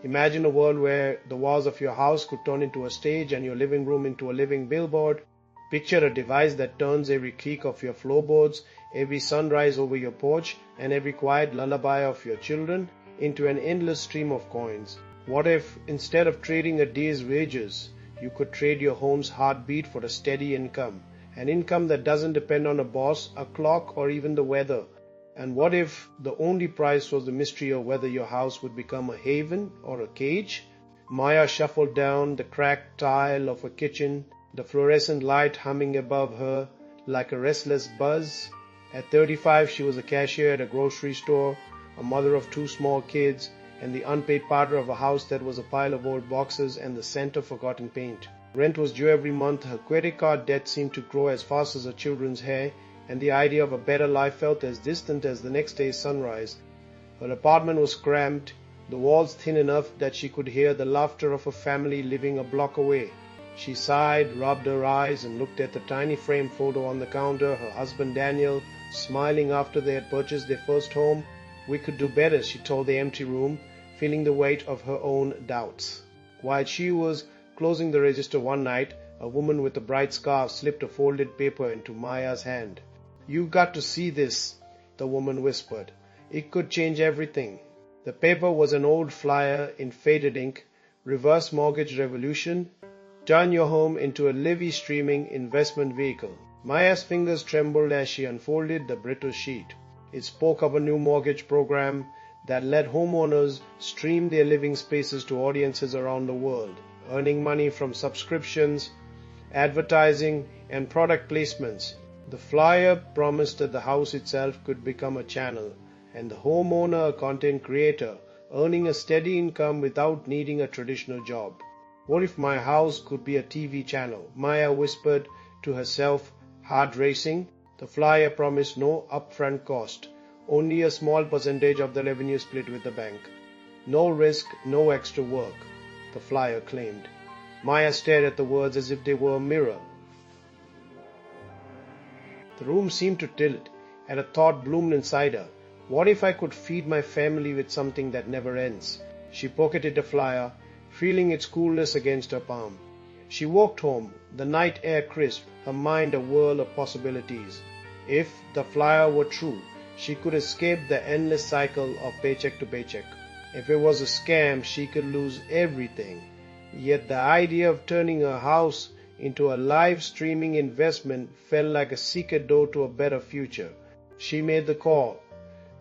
Imagine a world where the walls of your house could turn into a stage and your living room into a living billboard. Picture a device that turns every creak of your floorboards, every sunrise over your porch, and every quiet lullaby of your children into an endless stream of coins. What if, instead of trading a day's wages, you could trade your home's heartbeat for a steady income, an income that doesn't depend on a boss, a clock, or even the weather? And what if the only price was the mystery of whether your house would become a haven or a cage? Maya shuffled down the cracked tile of her kitchen, the fluorescent light humming above her like a restless buzz. At 35, she was a cashier at a grocery store, a mother of 2 small kids, and the unpaid partner of a house that was a pile of old boxes and the scent of forgotten paint. Rent was due every month, her credit card debt seemed to grow as fast as her children's hair, and the idea of a better life felt as distant as the next day's sunrise. Her apartment was cramped, the walls thin enough that she could hear the laughter of a family living a block away. She sighed, rubbed her eyes, and looked at the tiny framed photo on the counter, her husband Daniel, smiling after they had purchased their first home. "We could do better," she told the empty room, feeling the weight of her own doubts. While she was closing the register one night, a woman with a bright scarf slipped a folded paper into Maya's hand. "You've got to see this," the woman whispered. "It could change everything." The paper was an old flyer in faded ink. "Reverse mortgage revolution. Turn your home into a levy streaming investment vehicle." Maya's fingers trembled as she unfolded the brittle sheet. It spoke of a new mortgage program that let homeowners stream their living spaces to audiences around the world, earning money from subscriptions, advertising, and product placements. The flyer promised that the house itself could become a channel, and the homeowner a content creator, earning a steady income without needing a traditional job. "What if my house could be a TV channel?" Maya whispered to herself, heart racing. The flyer promised no upfront cost, only a small percentage of the revenue split with the bank. "No risk, no extra work," the flyer claimed. Maya stared at the words as if they were a mirror. The room seemed to tilt, and a thought bloomed inside her. What if I could feed my family with something that never ends? She pocketed the flyer, feeling its coolness against her palm. She walked home, the night air crisp, her mind a whirl of possibilities. If the flyer were true, she could escape the endless cycle of paycheck to paycheck. If it was a scam, she could lose everything. Yet the idea of turning her house into a live streaming investment felt like a secret door to a better future. She made the call.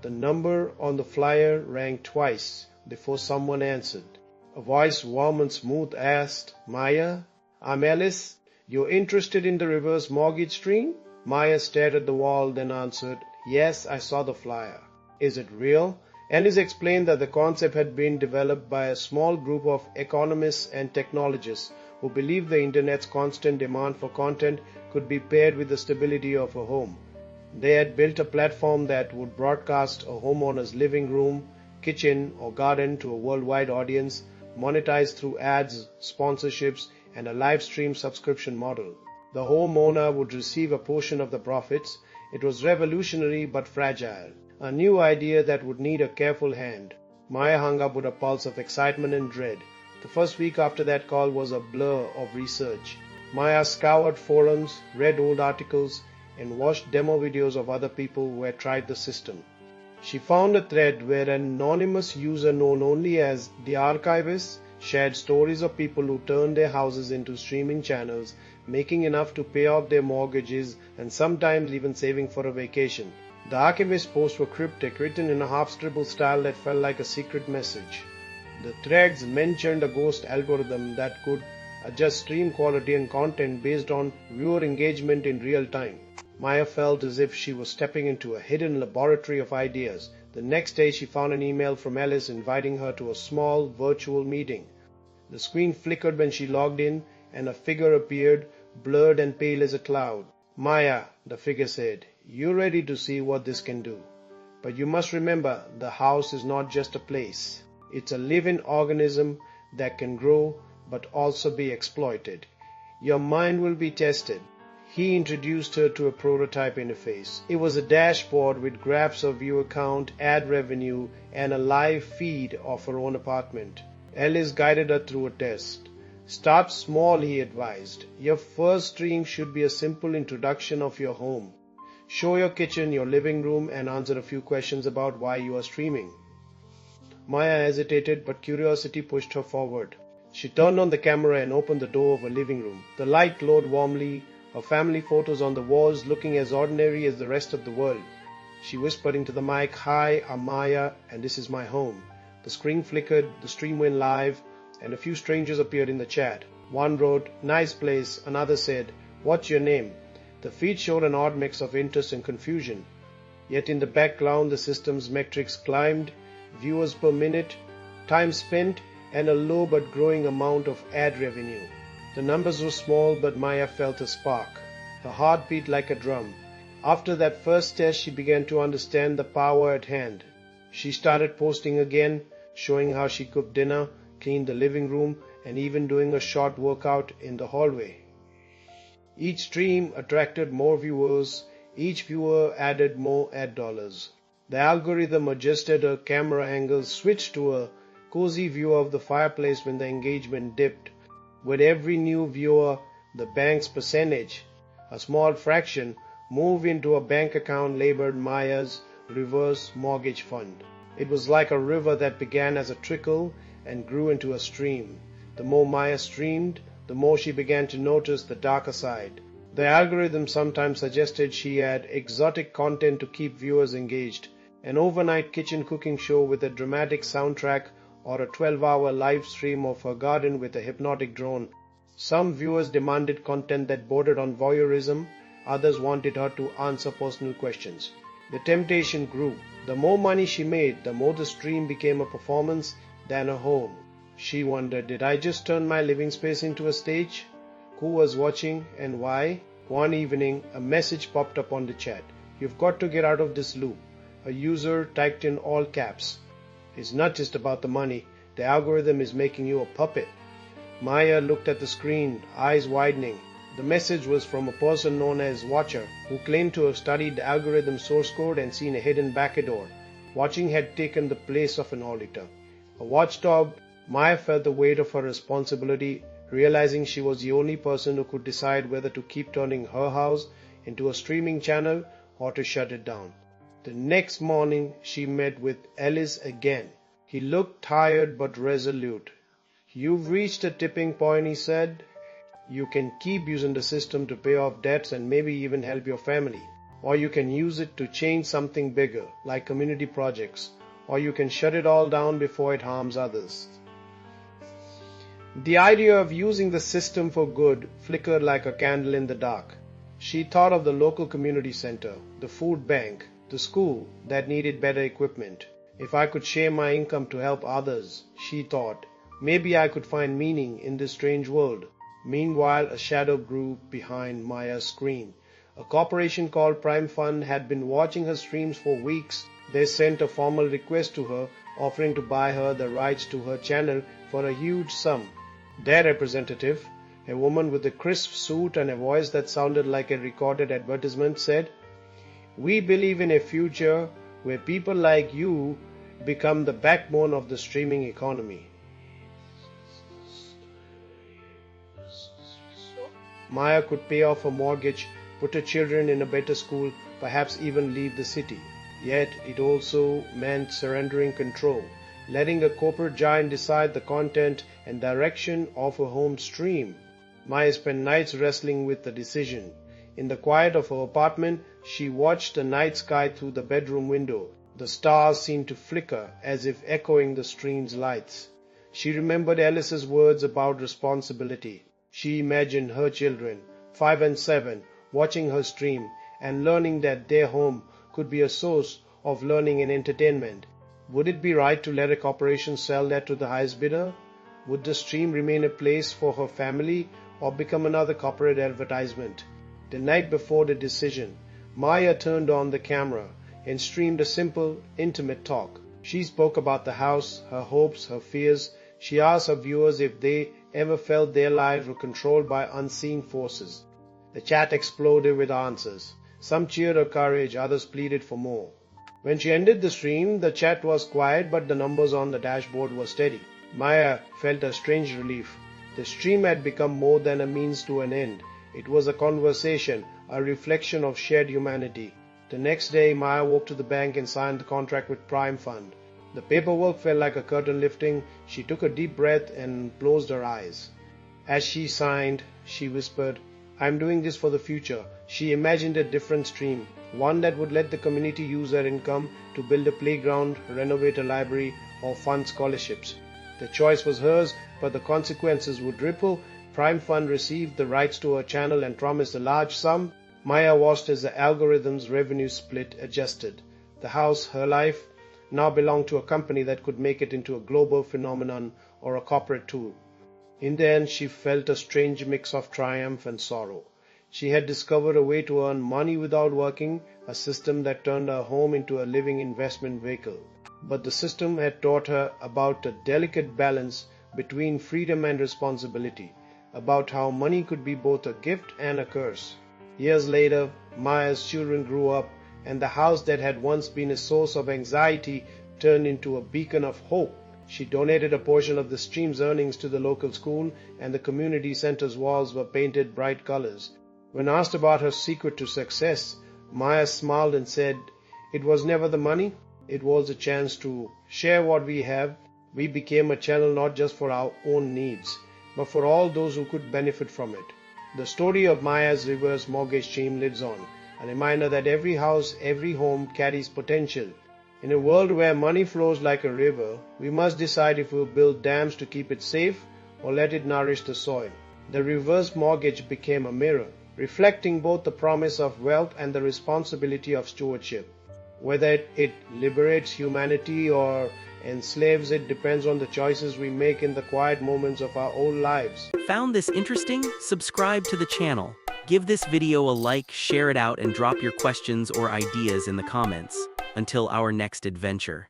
The number on the flyer rang twice before someone answered. A voice warm and smooth asked, "Maya, I'm Alice. You're interested in the reverse mortgage stream?" Maya stared at the wall, then answered, "Yes, I saw the flyer." "Is it real?" Alice explained that the concept had been developed by a small group of economists and technologists who believed the Internet's constant demand for content could be paired with the stability of a home. They had built a platform that would broadcast a homeowner's living room, kitchen, or garden to a worldwide audience, monetized through ads, sponsorships, and a live stream subscription model. The homeowner would receive a portion of the profits. It was revolutionary but fragile, a new idea that would need a careful hand. Maya hung up with a pulse of excitement and dread. The first week after that call was a blur of research. Maya scoured forums, read old articles, and watched demo videos of other people who had tried the system. She found a thread where an anonymous user known only as the Archivist shared stories of people who turned their houses into streaming channels, making enough to pay off their mortgages and sometimes even saving for a vacation. The Archivist posts were cryptic, written in a half-scribbled style that felt like a secret message. The threads mentioned a ghost algorithm that could adjust stream quality and content based on viewer engagement in real time. Maya felt as if she was stepping into a hidden laboratory of ideas. The next day she found an email from Alice inviting her to a small virtual meeting. The screen flickered when she logged in, and a figure appeared, blurred and pale as a cloud. "Maya," the figure said, "you're ready to see what this can do. But you must remember, the house is not just a place. It's a living organism that can grow but also be exploited. Your mind will be tested." He introduced her to a prototype interface. It was a dashboard with graphs of viewer count, ad revenue, and a live feed of her own apartment. Ellis guided her through a test. Start small, he advised. Your first stream should be a simple introduction of your home. Show your kitchen, your living room, and answer a few questions about why you are streaming. Maya hesitated, but curiosity pushed her forward. She turned on the camera and opened the door of her living room. The light glowed warmly, her family photos on the walls looking as ordinary as the rest of the world. She whispered into the mic, "Hi, I'm Maya, and this is my home." The screen flickered, the stream went live, and a few strangers appeared in the chat. One wrote, "Nice place." Another said, "What's your name?" The feed showed an odd mix of interest and confusion. Yet in the background, the system's metrics climbed: viewers per minute, time spent, and a low but growing amount of ad revenue. The numbers were small, but Maya felt a spark. Her heart beat like a drum. After that first test, she began to understand the power at hand. She started posting again, showing how she cooked dinner, cleaned the living room, and even doing a short workout in the hallway. Each stream attracted more viewers. Each viewer added more ad dollars. The algorithm adjusted her camera angles, switched to a cozy view of the fireplace when the engagement dipped. With every new viewer, the bank's percentage, a small fraction, moved into a bank account labeled Maya's reverse mortgage fund. It was like a river that began as a trickle and grew into a stream. The more Maya streamed, the more she began to notice the darker side. The algorithm sometimes suggested she had exotic content to keep viewers engaged, an overnight kitchen cooking show with a dramatic soundtrack, or a 12-hour live stream of her garden with a hypnotic drone. Some viewers demanded content that bordered on voyeurism, others wanted her to answer personal questions. The temptation grew. The more money she made, the more the stream became a performance than a home. She wondered, did I just turn my living space into a stage? Who was watching and why? One evening, a message popped up on the chat. "You've got to get out of this loop." A user typed in all caps, "It's not just about the money. The algorithm is making you a puppet." Maya looked at the screen, eyes widening. The message was from a person known as Watcher, who claimed to have studied the algorithm source code and seen a hidden backdoor. Watching had taken the place of an auditor. A watchdog, Maya felt the weight of her responsibility, realizing she was the only person who could decide whether to keep turning her house into a streaming channel or to shut it down. The next morning, she met with Ellis again. He looked tired but resolute. "You've reached a tipping point," he said. "You can keep using the system to pay off debts and maybe even help your family. Or you can use it to change something bigger, like community projects. Or you can shut it all down before it harms others." The idea of using the system for good flickered like a candle in the dark. She thought of the local community center, the food bank, the school that needed better equipment. If I could share my income to help others, she thought, maybe I could find meaning in this strange world. Meanwhile, a shadow grew behind Maya's screen. A corporation called Prime Fund had been watching her streams for weeks. They sent a formal request to her, offering to buy her the rights to her channel for a huge sum. Their representative, a woman with a crisp suit and a voice that sounded like a recorded advertisement, said, "We believe in a future where people like you become the backbone of the streaming economy." Maya could pay off her mortgage, put her children in a better school, perhaps even leave the city. Yet it also meant surrendering control, letting a corporate giant decide the content and direction of her home stream. Maya spent nights wrestling with the decision. In the quiet of her apartment, she watched the night sky through the bedroom window. The stars seemed to flicker as if echoing the stream's lights. She remembered Alice's words about responsibility. She imagined her children, 5 and 7, watching her stream and learning that their home could be a source of learning and entertainment. Would it be right to let a corporation sell that to the highest bidder? Would the stream remain a place for her family or become another corporate advertisement? The night before the decision, Maya turned on the camera and streamed a simple, intimate talk. She spoke about the house, her hopes, her fears. She asked her viewers if they ever felt their lives were controlled by unseen forces. The chat exploded with answers. Some cheered her courage, others pleaded for more. When she ended the stream, the chat was quiet, but the numbers on the dashboard were steady. Maya felt a strange relief. The stream had become more than a means to an end. It was a conversation, a reflection of shared humanity. The next day, Maya walked to the bank and signed the contract with Prime Fund. The paperwork felt like a curtain lifting. She took a deep breath and closed her eyes. As she signed, she whispered, "I'm doing this for the future." She imagined a different stream, one that would let the community use their income to build a playground, renovate a library, or fund scholarships. The choice was hers, but the consequences would ripple. Prime Fund received the rights to her channel and promised a large sum. Maya watched as the algorithm's revenue split adjusted. The house, her life, now belonged to a company that could make it into a global phenomenon or a corporate tool. In the end, she felt a strange mix of triumph and sorrow. She had discovered a way to earn money without working, a system that turned her home into a living investment vehicle. But the system had taught her about a delicate balance between freedom and responsibility, about how money could be both a gift and a curse. Years later, Maya's children grew up, and the house that had once been a source of anxiety turned into a beacon of hope. She donated a portion of the stream's earnings to the local school, and the community center's walls were painted bright colors. When asked about her secret to success, Maya smiled and said, "It was never the money, it was a chance to share what we have." We became a channel not just for our own needs, but for all those who could benefit from it. The story of Maya's reverse mortgage stream lives on, a reminder that every house, every home carries potential. In a world where money flows like a river, we must decide if we'll build dams to keep it safe or let it nourish the soil. The reverse mortgage became a mirror, reflecting both the promise of wealth and the responsibility of stewardship. Whether it liberates humanity or enslaves it depends on the choices we make in the quiet moments of our own lives. Found this interesting? Subscribe to the channel. Give this video a like, share it out, and drop your questions or ideas in the comments. Until our next adventure.